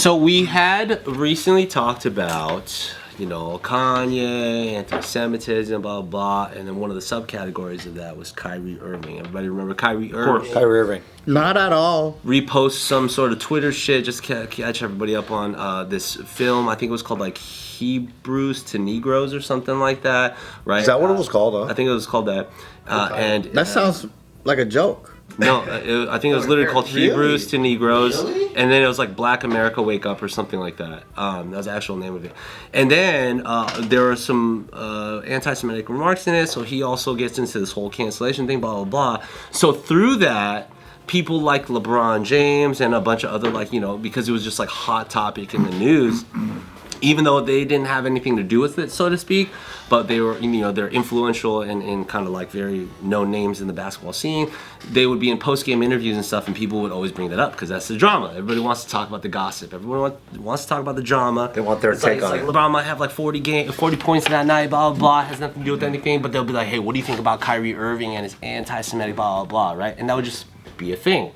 So we had recently talked about, you know, Kanye, anti-Semitism, blah, blah, blah. And then one of the subcategories of that was Kyrie Irving. Everybody remember Kyrie Irving? Kyrie Irving. Not at all. Repost some sort of Twitter shit, just catch everybody up on this film. I think it was called like Hebrews to Negroes or something like that, right? Is that what it was called, huh? I think it was called that. And That sounds like a joke. no, I think it was literally called Hebrews to Negroes, and then it was like Black America Wake Up or something like that. That was the actual name of it. And then there were some anti-Semitic remarks in it, so he also gets into this whole cancellation thing, blah, blah, blah. So through that, people like LeBron James and a bunch of other, like, you know, because it was just like hot topic in the news, even though they didn't have anything to do with it, so to speak, but they were, you know, they're influential and kind of like very known names in the basketball scene. They would be in post-game interviews and stuff, and people would always bring that up because that's the drama. Everybody wants to talk about the gossip. Everyone wants to talk about the drama. They want their take on it. LeBron might have like 40 points that night, blah, blah, blah, has nothing to do with anything, but they'll be like, hey, what do you think about Kyrie Irving and his anti-Semitic, blah, blah, blah, right? And that would just be a thing.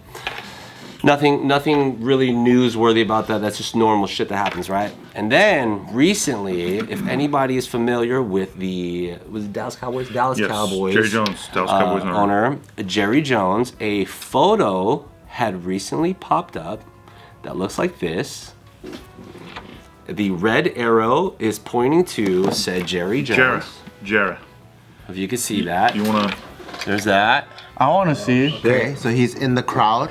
Nothing really newsworthy about that. That's just normal shit that happens, right? And then recently, if anybody is familiar with was it Dallas Cowboys? Dallas Cowboys. Jerry Jones, Dallas Cowboys owner. Jerry Jones. A photo had recently popped up that looks like this. The red arrow is pointing to said Jerry Jones. Jarrah. If you can see that. You wanna? There's that. I want to see. Okay, so he's in the crowd.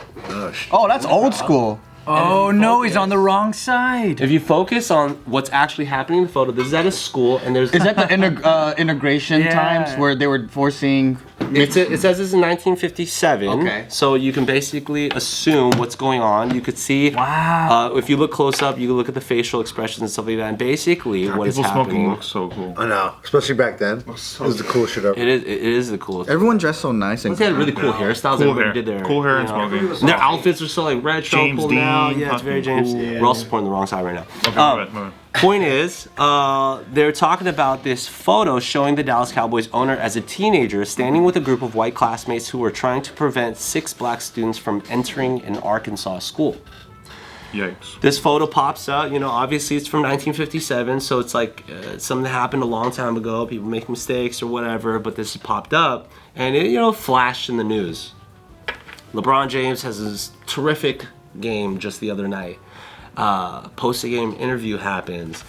Oh, that's old school. Oh no, he's on the wrong side. If you focus on what's actually happening in the photo, this is at a school, and there's... Is that the integration times where they were forcing... It says this in 1957, Okay. So you can basically assume what's going on. You could see, if you look close up, you can look at the facial expressions and stuff like that, and basically what is People smoking happening... looks so cool. I know, especially back then. It was the coolest shit ever. It is the coolest. Everyone dressed so nice and They had really cool hairstyles. Cool Everybody hair. did their, Cool hair and you know, smoking. and their outfits are so like retro, James cool now. Dean, Yeah, it's very fucking James. cool. We're all supporting the wrong side right now. Okay, my bad. Point is, they're talking about this photo showing the Dallas Cowboys owner as a teenager standing with a group of white classmates who were trying to prevent 6 black students from entering an Arkansas school. Yikes. This photo pops out, you know, obviously it's from 1957, so it's like something that happened a long time ago. People make mistakes or whatever, but this popped up and it, you know, flashed in the news. LeBron James has this terrific game just the other night. Post-game interview happens.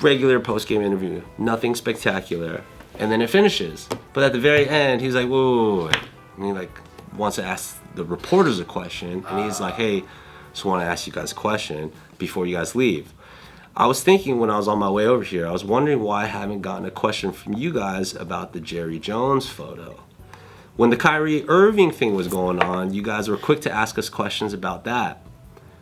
Regular post-game interview. Nothing spectacular. And then it finishes. But at the very end, he's like, whoa. And he like wants to ask the reporters a question. And he's like, hey, just want to ask you guys a question before you guys leave. I was thinking when I was on my way over here, I was wondering why I haven't gotten a question from you guys about the Jerry Jones photo. When the Kyrie Irving thing was going on, you guys were quick to ask us questions about that.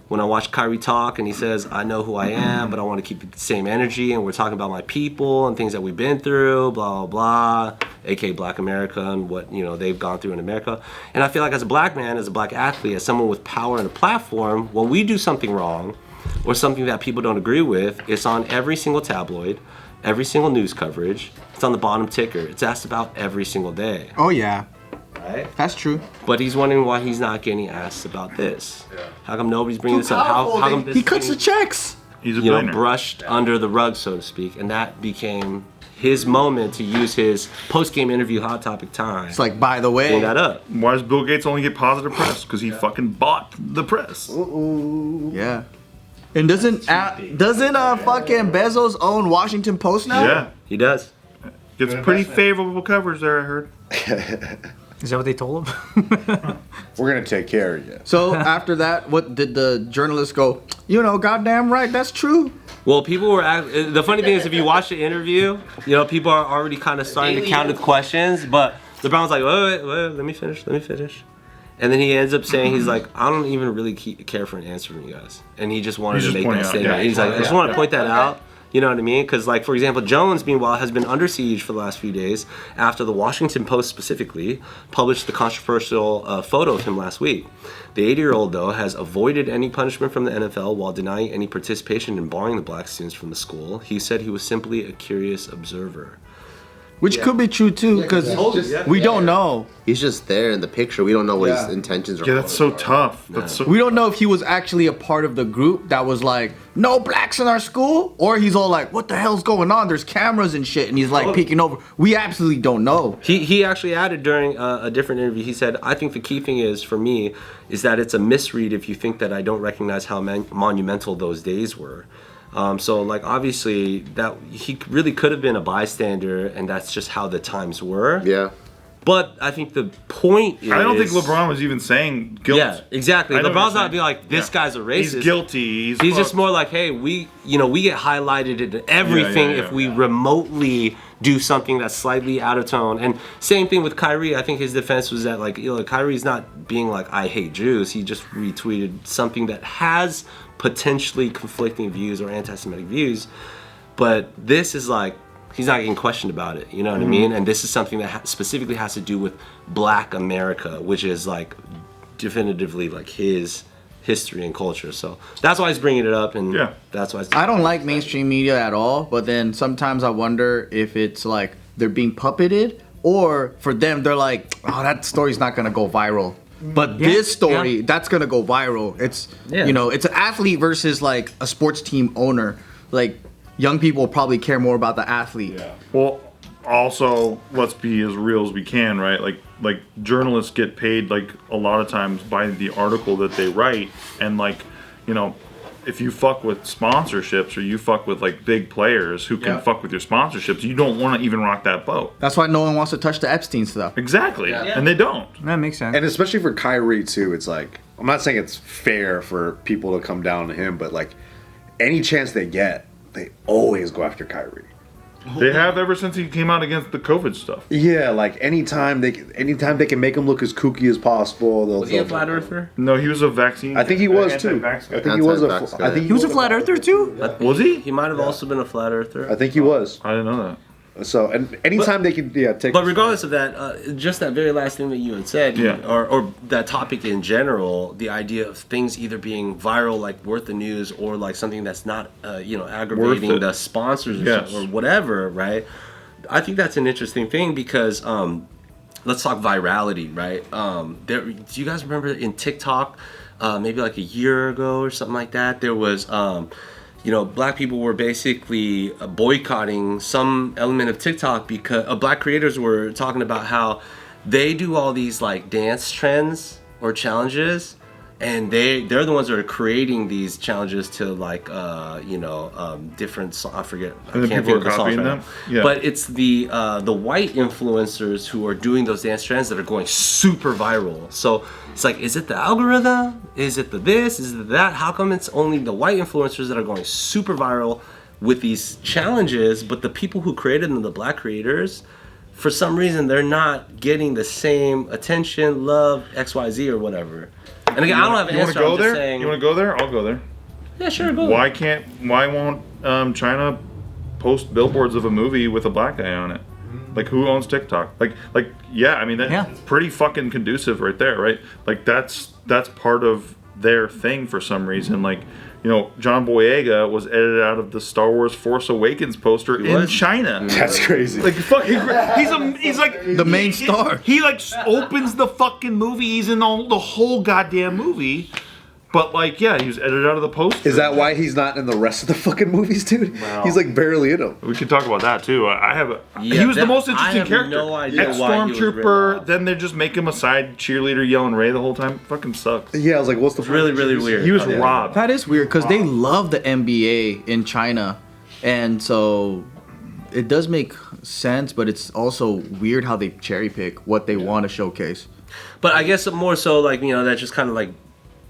When I watch Kyrie talk and he says, I know who I am, but I want to keep the same energy, and we're talking about my people and things that we've been through, blah, blah, blah, aka Black America and what, you know, they've gone through in America. And I feel like as a black man, as a black athlete, as someone with power and a platform, when we do something wrong or something that people don't agree with, it's on every single tabloid, every single news coverage. It's on the bottom ticker. It's asked about every single day. Oh, yeah. Right? That's true. But he's wondering why he's not getting asked about this. How come nobody's bringing this up? How come this He cuts the checks. He's a you know, billionaire. brushed under the rug, so to speak, and that became his moment to use his post-game interview hot topic time. It's like, by the way. Bring that up. Why does Bill Gates only get positive press? Because he fucking bought the press. Yeah. And doesn't fucking Bezos own Washington Post now? Yeah. He does. Gets pretty favorable coverage there, I heard. Is that what they told him? We're gonna take care of you. So after that, what did the journalist go, you know, goddamn right, that's true? Well, people were. The funny thing is, if you watch the interview, you know, people are already kind of starting to counter the questions. But LeBron's like, wait, let me finish. And then he ends up saying, he's like, I don't even really care for an answer from you guys. And he just wanted to make that statement. Yeah, he's like, I just want to point that out. You know what I mean? Because, like, for example, Jones, meanwhile, has been under siege for the last few days after the Washington Post specifically published the controversial photo of him last week. The 80-year-old, though, has avoided any punishment from the NFL while denying any participation in barring the black students from the school. He said he was simply a curious observer. which could be true too, because we don't know. He's just there in the picture. We don't know what his intentions are. Yeah, that's so tough. That's so. We don't know if he was actually a part of the group that was like, no blacks in our school, or he's all like, what the hell's going on? There's cameras and shit, and he's like peeking over. We absolutely don't know. He actually added during a different interview, he said, I think the key thing is, for me, is that it's a misread if you think that I don't recognize how monumental those days were. So, like, obviously, that he really could have been a bystander, and that's just how the times were. Yeah. But I think the point is... I don't think LeBron was even saying guilt. Yeah, exactly. LeBron's not being like, this guy's a racist. He's guilty. He's just more like, hey, we get highlighted in everything if we remotely do something that's slightly out of tone. And same thing with Kyrie. I think his defense was that, like, Kyrie's not being like, I hate Jews. He just retweeted something that has potentially conflicting views or anti-Semitic views. But this is like, he's not getting questioned about it, you know what I mean? And this is something that specifically has to do with Black America, which is like definitively like his history and culture. So that's why he's bringing it up, and that's why I don't like mainstream media at all, but then sometimes I wonder if it's like they're being puppeted, or for them they're like, oh, that story's not gonna go viral. But this story, that's gonna go viral. It's it's an athlete versus like a sports team owner. Like, young people probably care more about the athlete. Yeah. Well, also, let's be as real as we can, right? Like journalists get paid like a lot of times by the article that they write, and like, if you fuck with sponsorships or you fuck with like big players who can fuck with your sponsorships, you don't want to even rock that boat. That's why no one wants to touch the Epstein stuff. Exactly. And they don't. That makes sense. And especially for Kyrie too, it's like, I'm not saying it's fair for people to come down to him, but like any chance they get, they always go after Kyrie. They have ever since he came out against the COVID stuff. Yeah, like anytime they can make him look as kooky as possible. Was he a flat earther? No, he was a vaccine. I think he was too. I think he was He was a flat earther too? Was he? He might have also been a flat earther. I think he was. I didn't know that. So, and anytime they can, take. But regardless of that, just that very last thing that you had said, or that topic in general, the idea of things either being viral, like worth the news, or like something that's not, aggravating the sponsors or whatever, right? I think that's an interesting thing because, let's talk virality, right? Do you guys remember in TikTok, maybe like a year ago or something like that, there was... Black people were basically boycotting some element of TikTok because Black creators were talking about how they do all these like dance trends or challenges, and they're the ones that are creating these challenges to like different I forget, I can't think of the songs right now. Yeah. But it's the white influencers who are doing those dance trends that are going super viral. So it's like, is it the algorithm? Is it the this? Is it that? How come it's only the white influencers that are going super viral with these challenges, but the people who created them, the Black creators, for some reason they're not getting the same attention, love, XYZ or whatever. And again, I don't have an answer. I'm just saying. You want to go there? I'll go there. Yeah, sure, go. Why won't China post billboards of a movie with a Black guy on it? Like, who owns TikTok? I mean, that's pretty fucking conducive right there, right? Like, that's part of their thing for some reason. Like, John Boyega was edited out of the Star Wars Force Awakens poster in China. That's crazy. Like, fucking, he's like the main star. He like opens the fucking movie. He's in the whole goddamn movie. But he was edited out of the poster. Is that why he's not in the rest of the fucking movies, dude? Wow. He's like barely in them. We should talk about that too. He was the most interesting character. No idea Ex-Stormtrooper. Then they just make him a side cheerleader yelling Ray the whole time. Fucking sucks. Yeah, I was like, what's the really, really weird. He was robbed. That is weird because they love the NBA in China, and so it does make sense. But it's also weird how they cherry pick what they want to showcase. But I guess more so that just kind of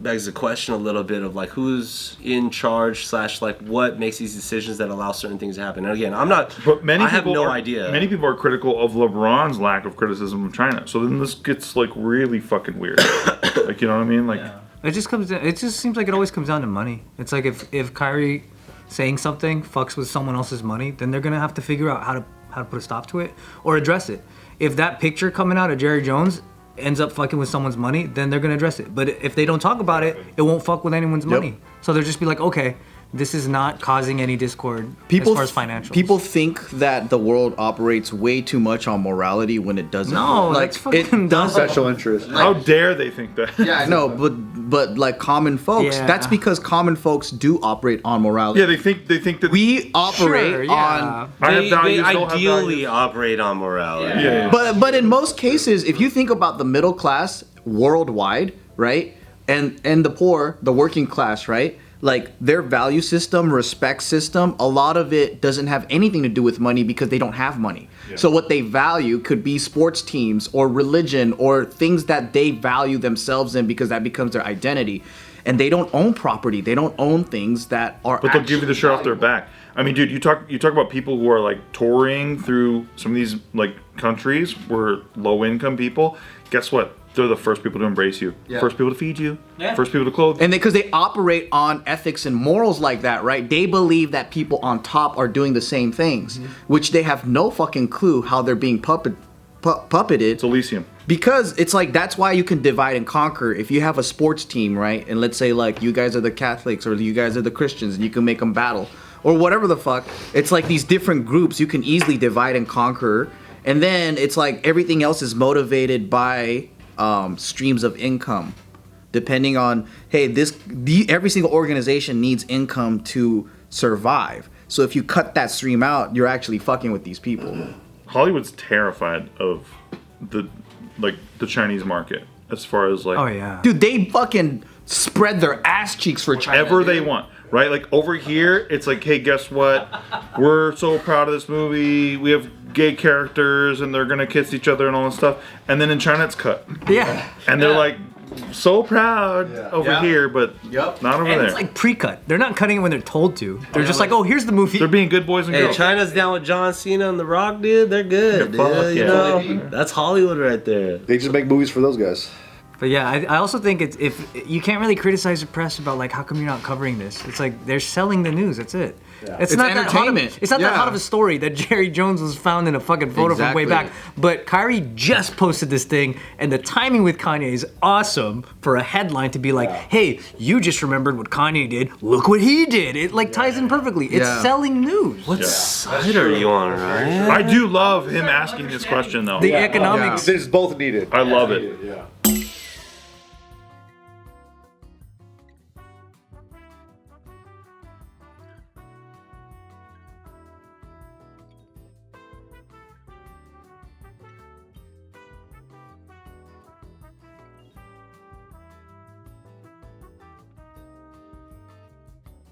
begs the question a little bit of who's in charge / what makes these decisions that allow certain things to happen. And again, I'm not. But I have no idea. Many people are critical of LeBron's lack of criticism of China. So then this gets really fucking weird. You know what I mean? It just seems like it always comes down to money. It's like if Kyrie saying something fucks with someone else's money, then they're gonna have to figure out how to put a stop to it or address it. If that picture coming out of Jerry Jones ends up fucking with someone's money, then they're gonna address it. But if they don't talk about it, it won't fuck with anyone's money. So they'll just be like, okay, this is not causing any discord People, as far as financial. people think that the world operates way too much on morality when it doesn't. No, like that's fucking it dumb. does. Special interest. How dare they think that? Yeah, I know, but like common folks, Yeah. that's because common folks do operate on morality. Yeah, they think that We operate Sure, yeah. on. I have They values, don't have ideally values. operate on morality. Yeah. But in most cases, if you think about the middle class worldwide, right, and the poor, the working class, right, like their value system, respect system, a lot of it doesn't have anything to do with money because they don't have money. So what they value could be sports teams or religion or things that they value themselves in because that becomes their identity. And they don't own property. They don't own things that are. But they'll give you the shirt off their valuable. back. I mean, dude, you talk about people who are like touring through some of these like countries where low income people. Guess what? They're the first people to embrace you. Yeah. First people to feed you. Yeah. First people to clothe you. And because they operate on ethics and morals like that, right? They believe that people on top are doing the same things, which they have no fucking clue how they're being puppeted. It's Elysium. Because it's like that's why you can divide and conquer. If you have a sports team, right, and let's say like you guys are the Catholics or you guys are the Christians, and you can make them battle or whatever the fuck. It's like these different groups you can easily divide and conquer, and then it's like everything else is motivated by streams of income, depending on every single organization needs income to survive. So if you cut that stream out, you're actually fucking with these people. Hollywood's terrified of the Chinese market as far as like Oh yeah. Dude, they fucking spread their ass cheeks for China. whatever they want, right? Like over here, it's like, hey, guess what? We're so proud of this movie. We have gay characters, and they're gonna kiss each other and all this stuff. And then in China, it's cut, Yeah. and they're like so proud over Yeah. here, but Yep. not over And there. it's like pre-cut. They're not cutting it when they're told to. They're just like, oh, here's the movie. They're being good boys and Hey, girls. China's down with John Cena and The Rock, dude. They're good, Yeah, fuck dude. You yeah. know, that's Hollywood right there. They just make movies for those guys. But yeah, I also think it's if you can't really criticize the press about like how come you're not covering this. It's like they're selling the news. That's it. It's not that hot of, entertainment. it's not that Yeah. hot of a story that Jerry Jones was found in a fucking photo from way Exactly. back. But Kyrie just posted this thing, and the timing with Kanye is awesome for a headline to be like, "Hey, you just remembered what Kanye did. Look what he did." It like ties in perfectly. It's Yeah. selling news. What side are you on, Ryan? I do love him asking this question though. The economics. It's both needed. I love it.